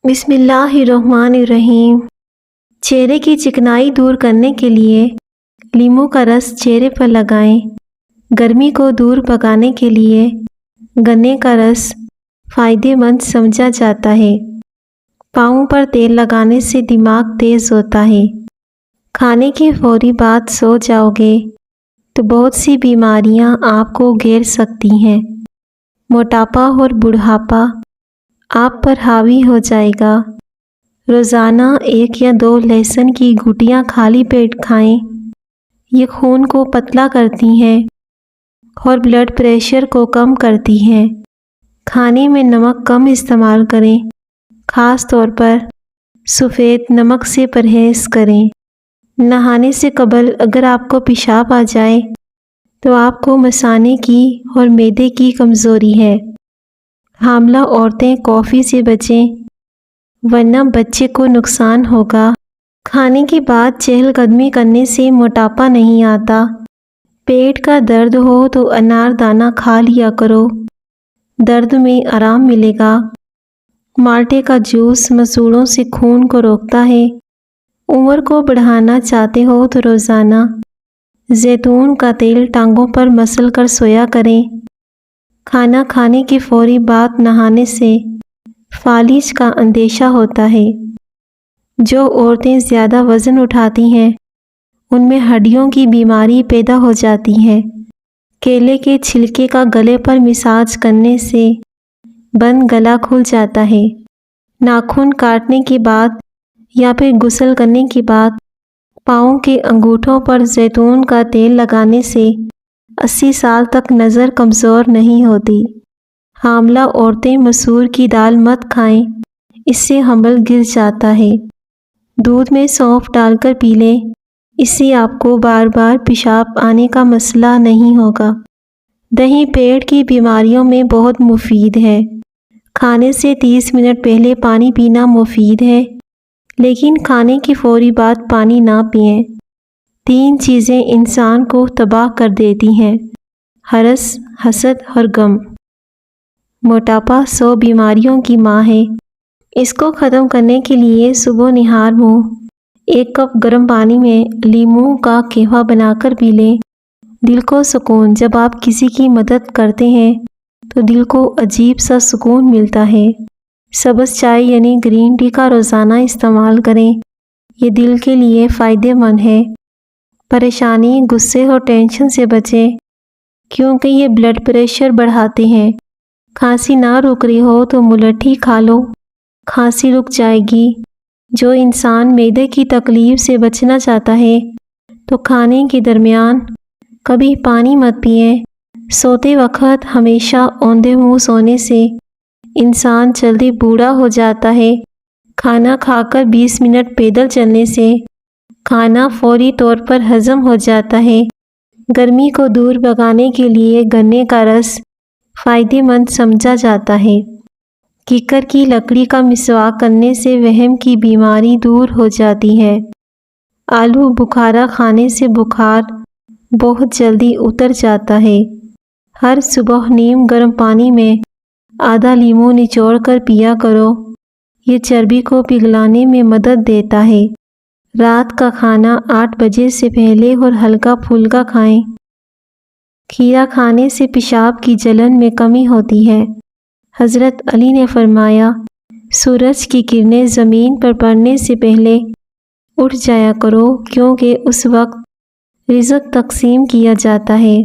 بسم اللہ الرحمن الرحیم۔ چہرے کی چکنائی دور کرنے کے لیے لیموں کا رس چہرے پر لگائیں۔ گرمی کو دور بھگانے کے لیے گنے کا رس فائدہ مند سمجھا جاتا ہے۔ پاؤں پر تیل لگانے سے دماغ تیز ہوتا ہے۔ کھانے کے فوری بعد سو جاؤ گے تو بہت سی بیماریاں آپ کو گھیر سکتی ہیں۔ موٹاپا اور بڑھاپا آپ پر حاوی ہو جائے گا۔ روزانہ 1 یا 2 لہسن کی گوٹیاں خالی پیٹ کھائیں۔ یہ خون کو پتلا کرتی ہیں اور بلڈ پریشر کو کم کرتی ہیں۔ کھانے میں نمک کم استعمال کریں، خاص طور پر سفید نمک سے پرہیز کریں۔ نہانے سے قبل اگر آپ کو پیشاب آ جائے تو آپ کو مثانے کی اور معدے کی کمزوری ہے۔ حاملہ عورتیں کافی سے بچیں ورنہ بچے کو نقصان ہوگا۔ کھانے کے بعد چہل قدمی کرنے سے موٹاپا نہیں آتا۔ پیٹ کا درد ہو تو انار دانہ کھا لیا کرو، درد میں آرام ملے گا۔ مالٹے کا جوس مسوڑھوں سے خون کو روکتا ہے۔ عمر کو بڑھانا چاہتے ہو تو روزانہ زیتون کا تیل ٹانگوں پر مسل کر سویا کریں۔ کھانا کھانے کے فوری بعد نہانے سے فالج کا اندیشہ ہوتا ہے۔ جو عورتیں زیادہ وزن اٹھاتی ہیں ان میں ہڈیوں کی بیماری پیدا ہو جاتی ہے۔ کیلے کے چھلکے کا گلے پر مساج کرنے سے بند گلا کھل جاتا ہے۔ ناخن کاٹنے کے بعد یا پھر غسل کرنے کے بعد پاؤں کے انگوٹھوں پر زیتون کا تیل لگانے سے 80 سال تک نظر کمزور نہیں ہوتی۔ حاملہ عورتیں مسور کی دال مت کھائیں، اس سے حمل گر جاتا ہے۔ دودھ میں سونف ڈال کر پی لیں، اس سے آپ کو بار بار پیشاب آنے کا مسئلہ نہیں ہوگا۔ دہی پیٹ کی بیماریوں میں بہت مفید ہے۔ کھانے سے 30 منٹ پہلے پانی پینا مفید ہے، لیکن کھانے کی فوری بعد پانی نہ پئیں۔ 3 چیزیں انسان کو تباہ کر دیتی ہیں: ہرس، حسد اور غم۔ موٹاپا 100 بیماریوں کی ماں ہے۔ اس کو ختم کرنے کے لیے صبح نہار منہ 1 کپ گرم پانی میں لیموں کا قہوہ بنا کر پی لیں۔ دل کو سکون۔ جب آپ کسی کی مدد کرتے ہیں تو دل کو عجیب سا سکون ملتا ہے۔ سبز چائے یعنی گرین ٹی کا روزانہ استعمال کریں، یہ دل کے لیے فائدہ مند ہے۔ پریشانی، غصے اور ٹینشن سے بچیں کیونکہ یہ بلڈ پریشر بڑھاتے ہیں۔ کھانسی نہ رک رہی ہو تو ملٹھی کھا لو، کھانسی رک جائے گی۔ جو انسان معدے کی تکلیف سے بچنا چاہتا ہے تو کھانے کے درمیان کبھی پانی مت پئیں۔ سوتے وقت ہمیشہ اوندھے منہ سونے سے انسان جلدی بوڑھا ہو جاتا ہے۔ کھانا کھا کر 20 منٹ پیدل چلنے سے کھانا فوری طور پر ہضم ہو جاتا ہے۔ گرمی کو دور بھگانے کے لیے گنے کا رس فائدہ مند سمجھا جاتا ہے۔ کیکر کی لکڑی کا مسواک کرنے سے وہم کی بیماری دور ہو جاتی ہے۔ آلو بخارا کھانے سے بخار بہت جلدی اتر جاتا ہے۔ ہر صبح نیم گرم پانی میں آدھا لیموں نچوڑ کر پیا کرو، یہ چربی کو پگھلانے میں مدد دیتا ہے۔ رات کا کھانا 8 بجے سے پہلے اور ہلکا پھلکا کھائیں۔ کھیرا کھانے سے پیشاب کی جلن میں کمی ہوتی ہے۔ حضرت علی نے فرمایا، سورج کی کرنیں زمین پر پڑنے سے پہلے اٹھ جایا کرو کیونکہ اس وقت رزق تقسیم کیا جاتا ہے۔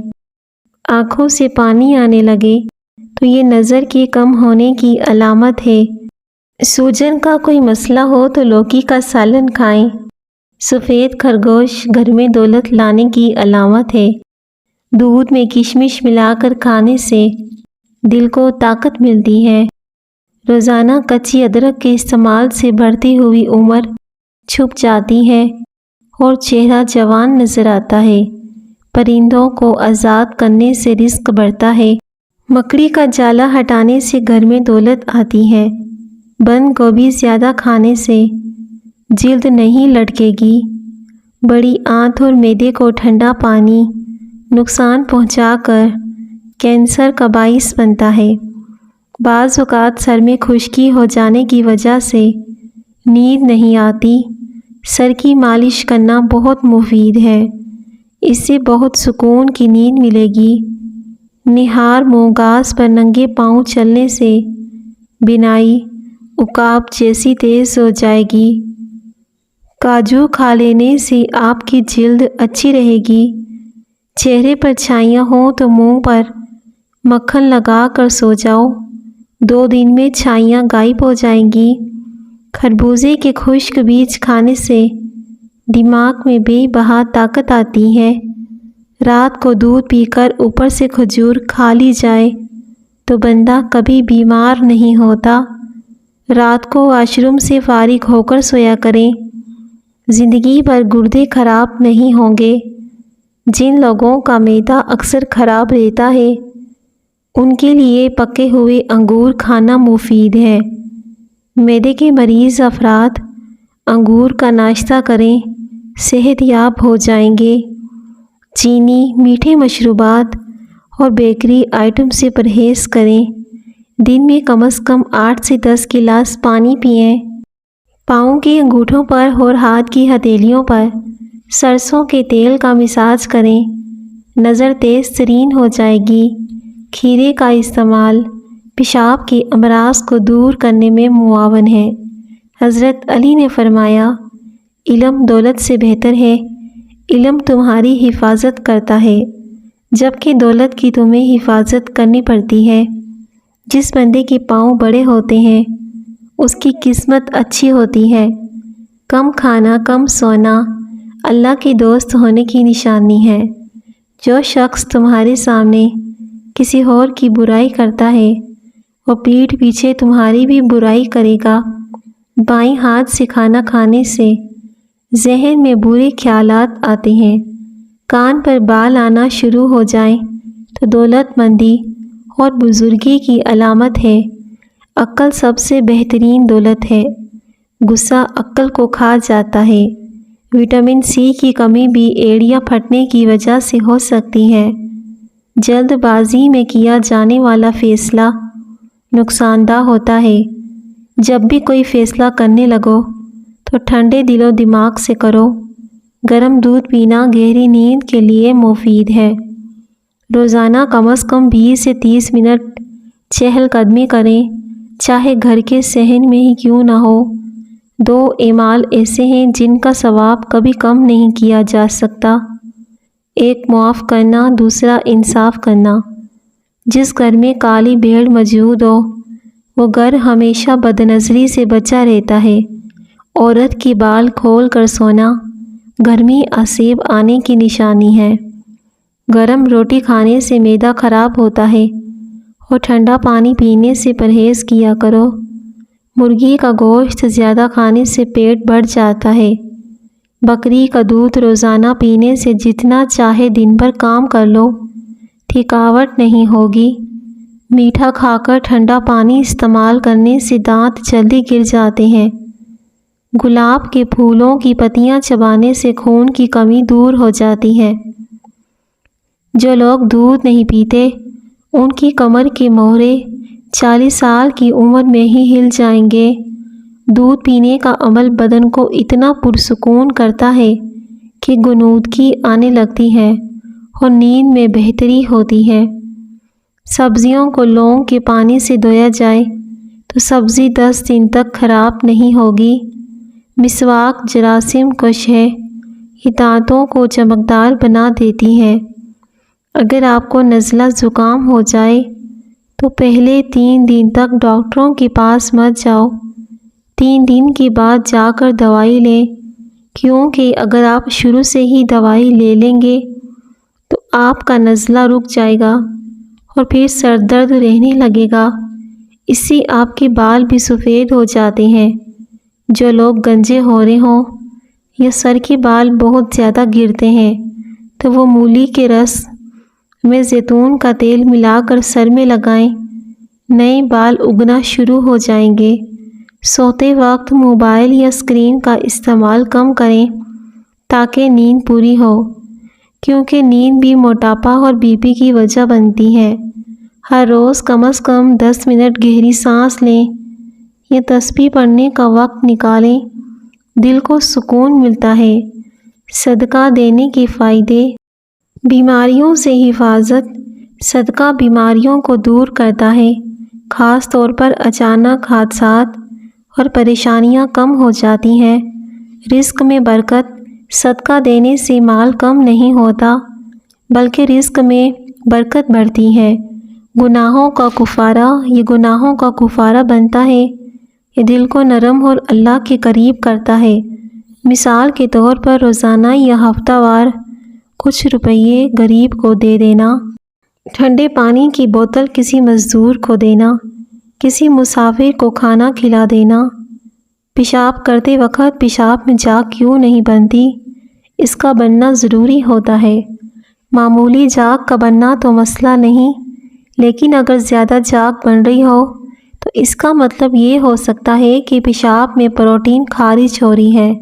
آنکھوں سے پانی آنے لگے تو یہ نظر کے کم ہونے کی علامت ہے۔ سوجن کا کوئی مسئلہ ہو تو لوکی کا سالن کھائیں۔ سفید خرگوش گھر میں دولت لانے کی علامت ہے۔ دودھ میں کشمش ملا کر کھانے سے دل کو طاقت ملتی ہے۔ روزانہ کچی ادرک کے استعمال سے بڑھتی ہوئی عمر چھپ جاتی ہے اور چہرہ جوان نظر آتا ہے۔ پرندوں کو آزاد کرنے سے رزق بڑھتا ہے۔ مکڑی کا جالا ہٹانے سے گھر میں دولت آتی ہے۔ بند گوبھی زیادہ کھانے سے جلد نہیں لٹکے گی۔ بڑی آنت اور معدے کو ٹھنڈا پانی نقصان پہنچا کر کینسر کا باعث بنتا ہے۔ بعض اوقات سر میں خشکی ہو جانے کی وجہ سے نیند نہیں آتی۔ سر کی مالش کرنا بہت مفید ہے، اس سے بہت سکون کی نیند ملے گی۔ نہار منہ گھاس پر ننگے پاؤں چلنے سے بینائی عقاب جیسی تیز ہو جائے گی۔ کاجو کھا لینے سے آپ کی جلد اچھی رہے گی۔ چہرے پر چھائیاں ہوں تو منہ پر مکھن لگا کر سو جاؤ، 2 دن میں چھائیاں غائب ہو جائیں گی۔ خربوزے کے خشک بیج کھانے سے دماغ میں بے بہا طاقت آتی ہے۔ رات کو دودھ پی کر اوپر سے کھجور کھا لی جائے تو بندہ کبھی بیمار نہیں ہوتا۔ رات کو واش روم سے فارغ ہو کر سویا کریں، زندگی بھر گردے خراب نہیں ہوں گے۔ جن لوگوں کا معدہ اکثر خراب رہتا ہے ان کے لیے پکے ہوئے انگور کھانا مفید ہے۔ معدے کے مریض افراد انگور کا ناشتہ کریں، صحت یاب ہو جائیں گے۔ چینی، میٹھے مشروبات اور بیکری آئٹم سے پرہیز کریں۔ دن میں کم از کم 8 سے 10 گلاس پانی پئیں۔ پاؤں کے انگوٹھوں پر اور ہاتھ کی ہتھیلیوں پر سرسوں کے تیل کا مساج کریں، نظر تیز ترین ہو جائے گی۔ کھیرے کا استعمال پیشاب کے امراض کو دور کرنے میں معاون ہے۔ حضرت علی نے فرمایا، علم دولت سے بہتر ہے۔ علم تمہاری حفاظت کرتا ہے جبکہ دولت کی تمہیں حفاظت کرنی پڑتی ہے۔ جس بندے کے پاؤں بڑے ہوتے ہیں اس کی قسمت اچھی ہوتی ہے۔ کم کھانا، کم سونا اللہ کے دوست ہونے کی نشانی ہے۔ جو شخص تمہارے سامنے کسی اور کی برائی کرتا ہے وہ پیٹھ پیچھے تمہاری بھی برائی کرے گا۔ بائیں ہاتھ سے کھانا کھانے سے ذہن میں برے خیالات آتے ہیں۔ کان پر بال آنا شروع ہو جائیں تو دولت مندی اور بزرگی کی علامت ہے۔ عقل سب سے بہترین دولت ہے۔ غصہ عقل کو کھا جاتا ہے۔ وٹامن سی کی کمی بھی ایڑیاں پھٹنے کی وجہ سے ہو سکتی ہے۔ جلد بازی میں کیا جانے والا فیصلہ نقصان دہ ہوتا ہے۔ جب بھی کوئی فیصلہ کرنے لگو تو ٹھنڈے دل و دماغ سے کرو۔ گرم دودھ پینا گہری نیند کے لیے مفید ہے۔ روزانہ کم از کم 20 سے 30 منٹ چہل قدمی کریں، چاہے گھر کے صحن میں ہی کیوں نہ ہو۔ 2 اعمال ایسے ہیں جن کا ثواب کبھی کم نہیں کیا جا سکتا، ایک معاف کرنا، دوسرا انصاف کرنا۔ جس گھر میں کالی بھیڑ موجود ہو وہ گھر ہمیشہ بدنظری سے بچا رہتا ہے۔ عورت کی بال کھول کر سونا گرمی آسیب آنے کی نشانی ہے۔ گرم روٹی کھانے سے معدہ خراب ہوتا ہے اور ٹھنڈا پانی پینے سے پرہیز کیا کرو۔ مرغی کا گوشت زیادہ کھانے سے پیٹ بڑھ جاتا ہے۔ بکری کا دودھ روزانہ پینے سے جتنا چاہے دن بھر کام کر لو، تھکاوٹ نہیں ہوگی۔ میٹھا کھا کر ٹھنڈا پانی استعمال کرنے سے دانت جلدی گر جاتے ہیں۔ گلاب کے پھولوں کی پتیاں چبانے سے خون کی کمی دور ہو جاتی ہے۔ جو لوگ دودھ نہیں پیتے ان کی کمر کے موہرے 40 سال کی عمر میں ہی ہل جائیں گے۔ دودھ پینے کا عمل بدن کو اتنا پرسکون کرتا ہے کہ غنودگی آنے لگتی ہے اور نیند میں بہتری ہوتی ہے۔ سبزیوں کو لونگ کے پانی سے دھویا جائے تو سبزی 10 دن تک خراب نہیں ہوگی۔ مسواک جراثیم کش ہے، یہ دانتوں کو چمکدار بنا دیتی ہے۔ اگر آپ کو نزلہ زکام ہو جائے تو پہلے 3 دن تک ڈاکٹروں کے پاس مت جاؤ، 3 دن کے بعد جا کر دوائی لیں، کیونکہ اگر آپ شروع سے ہی دوائی لے لیں گے تو آپ کا نزلہ رک جائے گا اور پھر سر درد رہنے لگے گا۔ اس سے آپ کے بال بھی سفید ہو جاتے ہیں۔ جو لوگ گنجے ہو رہے ہوں یا سر کے بال بہت زیادہ گرتے ہیں تو وہ مولی کے رس میں زیتون کا تیل ملا کر سر میں لگائیں، نئے بال اگنا شروع ہو جائیں گے۔ سوتے وقت موبائل یا اسکرین کا استعمال کم کریں تاکہ نیند پوری ہو، کیونکہ نیند بھی موٹاپا اور بی پی کی وجہ بنتی ہے۔ ہر روز کم از کم 10 منٹ گہری سانس لیں یا تسبیح پڑھنے کا وقت نکالیں، دل کو سکون ملتا ہے۔ صدقہ دینے کے فائدے: بیماریوں سے حفاظت: صدقہ بیماریوں کو دور کرتا ہے، خاص طور پر اچانک حادثات اور پریشانیاں کم ہو جاتی ہیں۔ رزق میں برکت: صدقہ دینے سے مال کم نہیں ہوتا بلکہ رزق میں برکت بڑھتی ہے۔ گناہوں کا کفارہ: یہ گناہوں کا کفارہ بنتا ہے، یہ دل کو نرم اور اللہ کے قریب کرتا ہے۔ مثال کے طور پر روزانہ یا ہفتہ وار کچھ روپیے غریب کو دے دینا، ٹھنڈے پانی کی بوتل کسی مزدور کو دینا، کسی مسافر کو کھانا کھلا دینا۔ پیشاب کرتے وقت پیشاب میں جاگ کیوں نہیں بنتی؟ اس کا بننا ضروری ہوتا ہے۔ معمولی جاگ کا بننا تو مسئلہ نہیں، لیکن اگر زیادہ جاگ بن رہی ہو تو اس کا مطلب یہ ہو سکتا ہے کہ پیشاب میں پروٹین خارج ہو رہی ہے،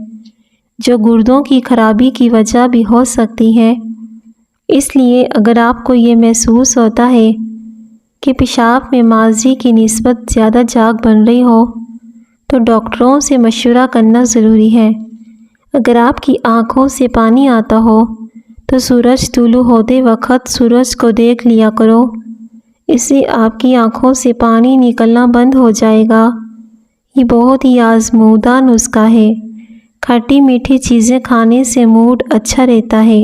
جو گردوں کی خرابی کی وجہ بھی ہو سکتی ہے۔ اس لیے اگر آپ کو یہ محسوس ہوتا ہے کہ پیشاب میں ماضی کی نسبت زیادہ جاگ بن رہی ہو تو ڈاکٹروں سے مشورہ کرنا ضروری ہے۔ اگر آپ کی آنکھوں سے پانی آتا ہو تو سورج طلوع ہوتے وقت سورج کو دیکھ لیا کرو، اس سے آپ کی آنکھوں سے پانی نکلنا بند ہو جائے گا۔ یہ بہت ہی آزمودہ نسخہ ہے۔ کھٹی میٹھی چیزیں کھانے سے موڈ اچھا رہتا ہے۔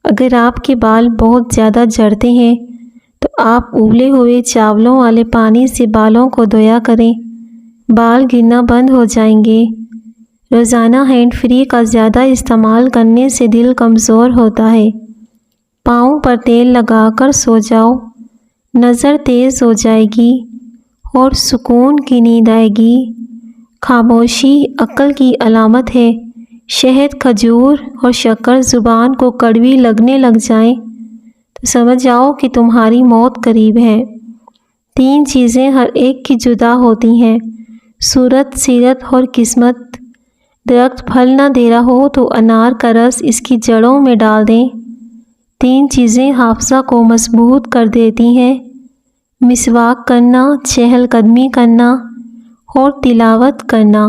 اگر آپ کے بال بہت زیادہ جھڑتے ہیں تو آپ ابلے ہوئے چاولوں والے پانی سے بالوں کو دھویا کریں، بال گرنا بند ہو جائیں گے۔ روزانہ ہینڈ فری کا زیادہ استعمال کرنے سے دل کمزور ہوتا ہے۔ پاؤں پر تیل لگا کر سو جاؤ، نظر تیز ہو جائے گی اور سکون کی نیند آئے گی۔ خاموشی عقل کی علامت ہے۔ شہد، کھجور اور شکر زبان کو کڑوی لگنے لگ جائیں تو سمجھ جاؤ کہ تمہاری موت قریب ہے۔ 3 چیزیں ہر ایک کی جدا ہوتی ہیں: صورت، سیرت اور قسمت۔ درخت پھل نہ دے رہا ہو تو انار کا رس اس کی جڑوں میں ڈال دیں۔ 3 چیزیں حافظہ کو مضبوط کر دیتی ہیں: مسواک کرنا، چہل قدمی کرنا اور تلاوت کرنا۔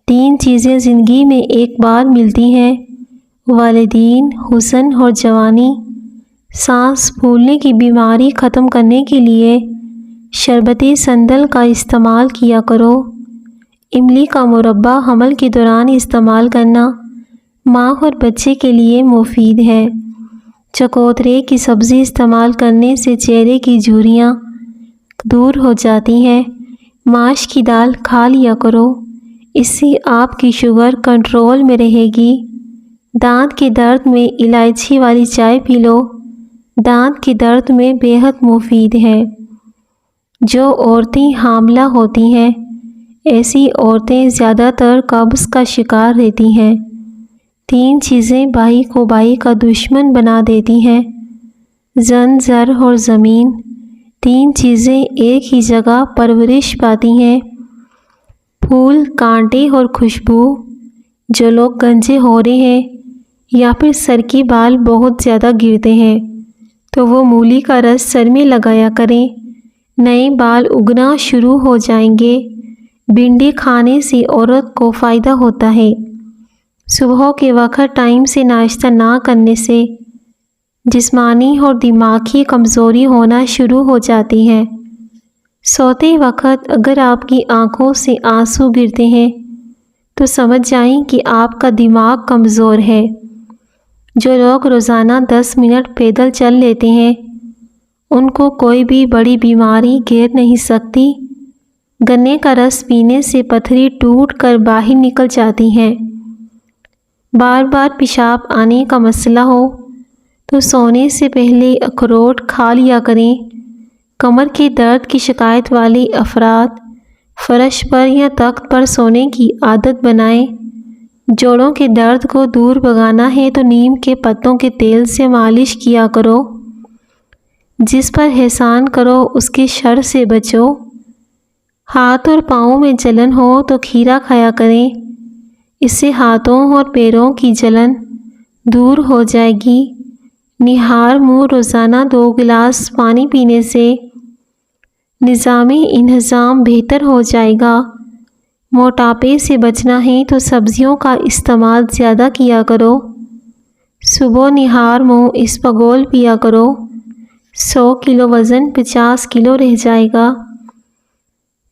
3 چیزیں زندگی میں ایک بار ملتی ہیں: والدین، حسن اور جوانی۔ سانس پھولنے کی بیماری ختم کرنے کے لیے شربت سندل کا استعمال کیا کرو۔ املی کا مربع حمل کے دوران استعمال کرنا ماں اور بچے کے لیے مفید ہے۔ چکوترے کی سبزی استعمال کرنے سے چہرے کی جھریاں دور ہو جاتی ہیں۔ ماش کی دال کھا لیا کرو، اس سے آپ کی شوگر کنٹرول میں رہے گی۔ دانت کے درد میں الائچی والی چائے پی لو، دانت کے درد میں بے حد مفید ہے۔ جو عورتیں حاملہ ہوتی ہیں ایسی عورتیں زیادہ تر قبض کا شکار رہتی ہیں۔ 3 چیزیں بھائی کو بھائی کا دشمن بنا دیتی ہیں: زن، زر اور زمین۔ 3 چیزیں ایک ہی جگہ پرورش پاتی ہیں: پھول، کانٹے اور خوشبو۔ جو لوگ گنجے ہو رہے ہیں یا پھر سر کے بال بہت زیادہ گرتے ہیں تو وہ مولی کا رس سر میں لگایا کریں، نئے بال اگنا شروع ہو جائیں گے۔ بھنڈی کھانے سے عورت کو فائدہ ہوتا ہے۔ صبح کے وقت ٹائم سے ناشتہ نہ کرنے سے جسمانی اور دماغی کمزوری ہونا شروع ہو جاتی ہے۔ سوتے وقت اگر آپ کی آنکھوں سے آنسو گرتے ہیں تو سمجھ جائیں کہ آپ کا دماغ کمزور ہے۔ جو لوگ روزانہ 10 منٹ پیدل چل لیتے ہیں ان کو کوئی بھی بڑی بیماری گھیر نہیں سکتی۔ گنے کا رس پینے سے پتھری ٹوٹ کر باہر نکل جاتی ہے۔ بار بار پیشاب آنے کا مسئلہ ہو تو سونے سے پہلے اخروٹ کھا لیا کریں۔ کمر کے درد کی شکایت والے افراد فرش پر یا تخت پر سونے کی عادت بنائیں۔ جوڑوں کے درد کو دور بھگانا ہے تو نیم کے پتوں کے تیل سے مالش کیا کرو۔ جس پر احسان کرو اس کے شر سے بچو۔ ہاتھ اور پاؤں میں جلن ہو تو کھیرا کھایا کریں، اس سے ہاتھوں اور پیروں کی جلن دور ہو جائے گی۔ نہار منہ روزانہ 2 گلاس پانی پینے سے نظامی انہضام بہتر ہو جائے گا۔ موٹاپے سے بچنا ہے تو سبزیوں کا استعمال زیادہ کیا کرو۔ صبح نہار منہ اسپغول پیا کرو۔ 100 کلو وزن 50 کلو رہ جائے گا۔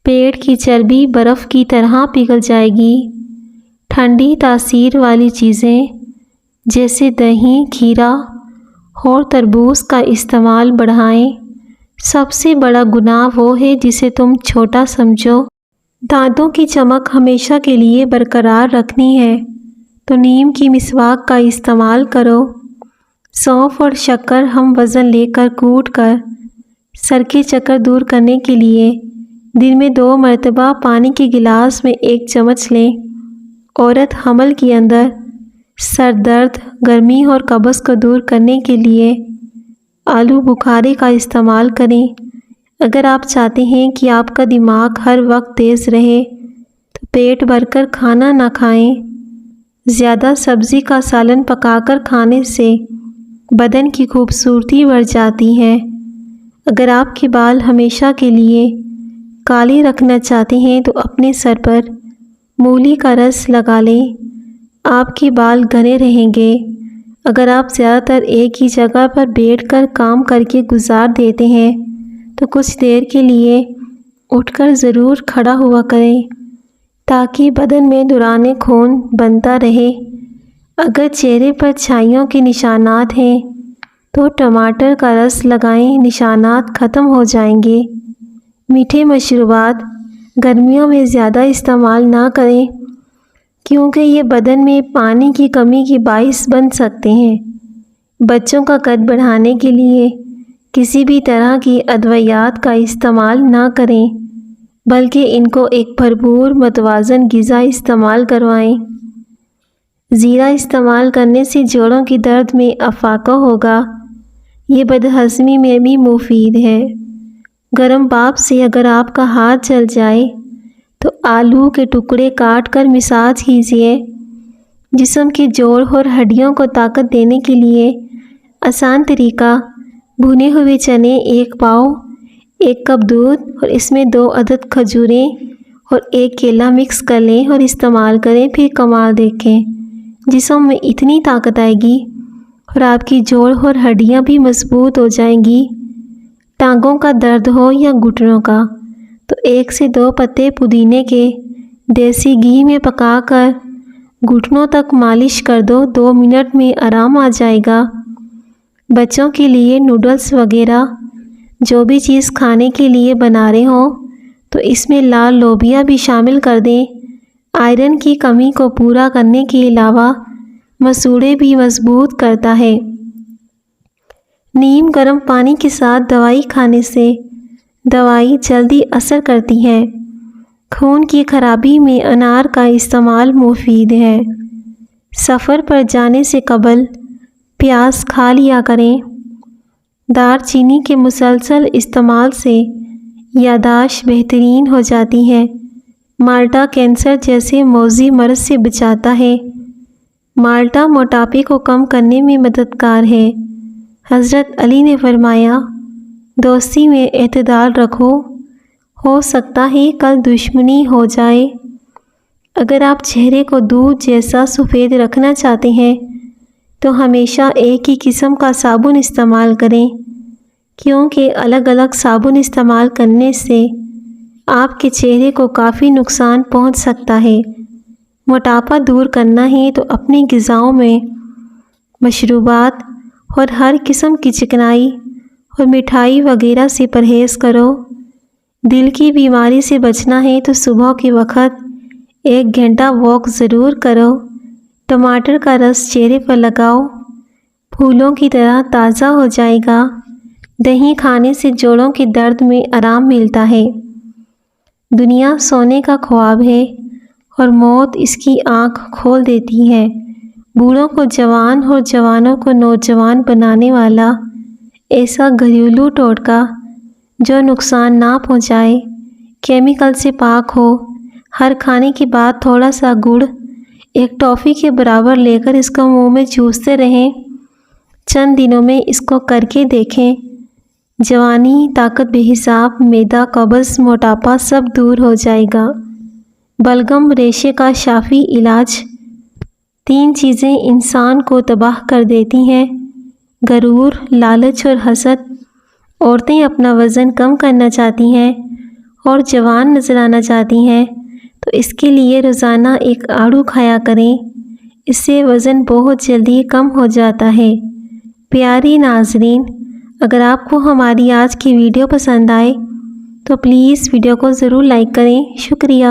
پیٹ کی چربی برف کی طرح پگھل جائے گی۔ ٹھنڈی تاثیر والی چیزیں جیسے دہی، کھیرا اور تربوز کا استعمال بڑھائیں۔ سب سے بڑا گناہ وہ ہے جسے تم چھوٹا سمجھو۔ دانتوں کی چمک ہمیشہ کے لیے برقرار رکھنی ہے تو نیم کی مسواک کا استعمال کرو۔ سونف اور شکر ہم وزن لے کر کوٹ کر سر کے چکر دور کرنے کے لیے دن میں 2 مرتبہ پانی کے گلاس میں 1 چمچ لیں۔ عورت حمل کے اندر سر درد، گرمی اور قبض کو دور کرنے کے لیے آلو بخارے کا استعمال کریں۔ اگر آپ چاہتے ہیں کہ آپ کا دماغ ہر وقت تیز رہے تو پیٹ بھر کر کھانا نہ کھائیں۔ زیادہ سبزی کا سالن پکا کر کھانے سے بدن کی خوبصورتی بڑھ جاتی ہے۔ اگر آپ کے بال ہمیشہ کے لیے کالے رکھنا چاہتے ہیں تو اپنے سر پر مولی کا رس لگا لیں۔ آپ کے بال گھنے رہیں گے۔ اگر آپ زیادہ تر ایک ہی جگہ پر بیٹھ کر کام کر کے گزار دیتے ہیں تو کچھ دیر کے لیے اٹھ کر ضرور کھڑا ہوا کریں تاکہ بدن میں دوران خون بنتا رہے۔ اگر چہرے پر چھائیوں کے نشانات ہیں تو ٹماٹر کا رس لگائیں، نشانات ختم ہو جائیں گے۔ میٹھے مشروبات گرمیوں میں زیادہ استعمال نہ کریں کیونکہ یہ بدن میں پانی کی کمی کی باعث بن سکتے ہیں۔ بچوں کا قد بڑھانے کے لیے کسی بھی طرح کی ادویات کا استعمال نہ کریں بلکہ ان کو ایک بھرپور متوازن غذا استعمال کروائیں۔ زیرہ استعمال کرنے سے جوڑوں کی درد میں افاقہ ہوگا۔ یہ بدہضمی میں بھی مفید ہے۔ گرم بھاپ سے اگر آپ کا ہاتھ جل جائے تو آلو کے ٹکڑے کاٹ کر مساج کیجیے۔ جسم کے جوڑ اور ہڈیوں کو طاقت دینے کے لیے آسان طریقہ، بھنے ہوئے چنے 1 پاؤ، 1 کپ دودھ اور اس میں 2 عدد کھجوریں اور 1 کیلا مکس کر لیں اور استعمال کریں، پھر کمال دیکھیں۔ جسم میں اتنی طاقت آئے گی اور آپ کی جوڑ اور ہڈیاں بھی مضبوط ہو جائیں گی۔ ٹانگوں کا درد ہو یا گھٹنوں کا تو 1 سے 2 پتے پودینے کے دیسی گھی میں پکا کر گھٹنوں تک مالش کر دو، 2 منٹ میں آرام آ جائے گا۔ بچوں کے لیے نوڈلز وغیرہ جو بھی چیز کھانے کے لیے بنا رہے ہوں تو اس میں لال لوبیا بھی شامل کر دیں۔ آئرن کی کمی کو پورا کرنے کے علاوہ مسوڑھے بھی مضبوط کرتا ہے۔ نیم گرم پانی کے ساتھ دوائی کھانے سے دوائی جلدی اثر کرتی ہے۔ خون کی خرابی میں انار کا استعمال مفید ہے۔ سفر پر جانے سے قبل پیاز کھا لیا کریں۔ دار چینی کے مسلسل استعمال سے یادداشت بہترین ہو جاتی ہے۔ مالٹا کینسر جیسے موذی مرض سے بچاتا ہے۔ مالٹا موٹاپے کو کم کرنے میں مددگار ہے۔ حضرت علی نے فرمایا، دوستی میں اعتدال رکھو، ہو سکتا ہے کل دشمنی ہو جائے۔ اگر آپ چہرے کو دودھ جیسا سفید رکھنا چاہتے ہیں تو ہمیشہ ایک ہی قسم کا صابن استعمال کریں کیونکہ الگ الگ صابن استعمال کرنے سے آپ کے چہرے کو کافی نقصان پہنچ سکتا ہے۔ موٹاپا دور کرنا ہے تو اپنی غذاؤں میں مشروبات اور ہر قسم کی چکنائی اور مٹھائی وغیرہ سے پرہیز کرو۔ دل کی بیماری سے بچنا ہے تو صبح کے وقت 1 گھنٹہ واک ضرور کرو۔ ٹماٹر کا رس چہرے پر لگاؤ، پھولوں کی طرح تازہ ہو جائے گا۔ دہی کھانے سے جوڑوں کے درد میں آرام ملتا ہے۔ دنیا سونے کا خواب ہے اور موت اس کی آنکھ کھول دیتی ہے۔ بوڑھوں کو جوان اور جوانوں کو نوجوان بنانے والا ایسا گھریلو ٹوٹکا جو نقصان نہ پہنچائے، کیمیکل سے پاک ہو۔ ہر کھانے کے بعد تھوڑا سا گڑ ایک ٹافی کے برابر لے کر اس کو منہ میں چوستے رہیں چند دنوں میں اس کو کر کے دیکھیں، جوانی، طاقت بے حساب، معدہ، قبض، موٹاپا سب دور ہو جائے گا۔ بلغم ریشے کا شافی علاج۔ 3 چیزیں انسان کو تباہ کر دیتی ہیں: غرور، لالچ اور حسد۔ عورتیں اپنا وزن کم کرنا چاہتی ہیں اور جوان نظر آنا چاہتی ہیں تو اس کے لیے روزانہ ایک آڑو کھایا کریں، اس سے وزن بہت جلدی کم ہو جاتا ہے۔ پیاری ناظرین، اگر آپ کو ہماری آج کی ویڈیو پسند آئے تو پلیز ویڈیو کو ضرور لائک کریں۔ شکریہ۔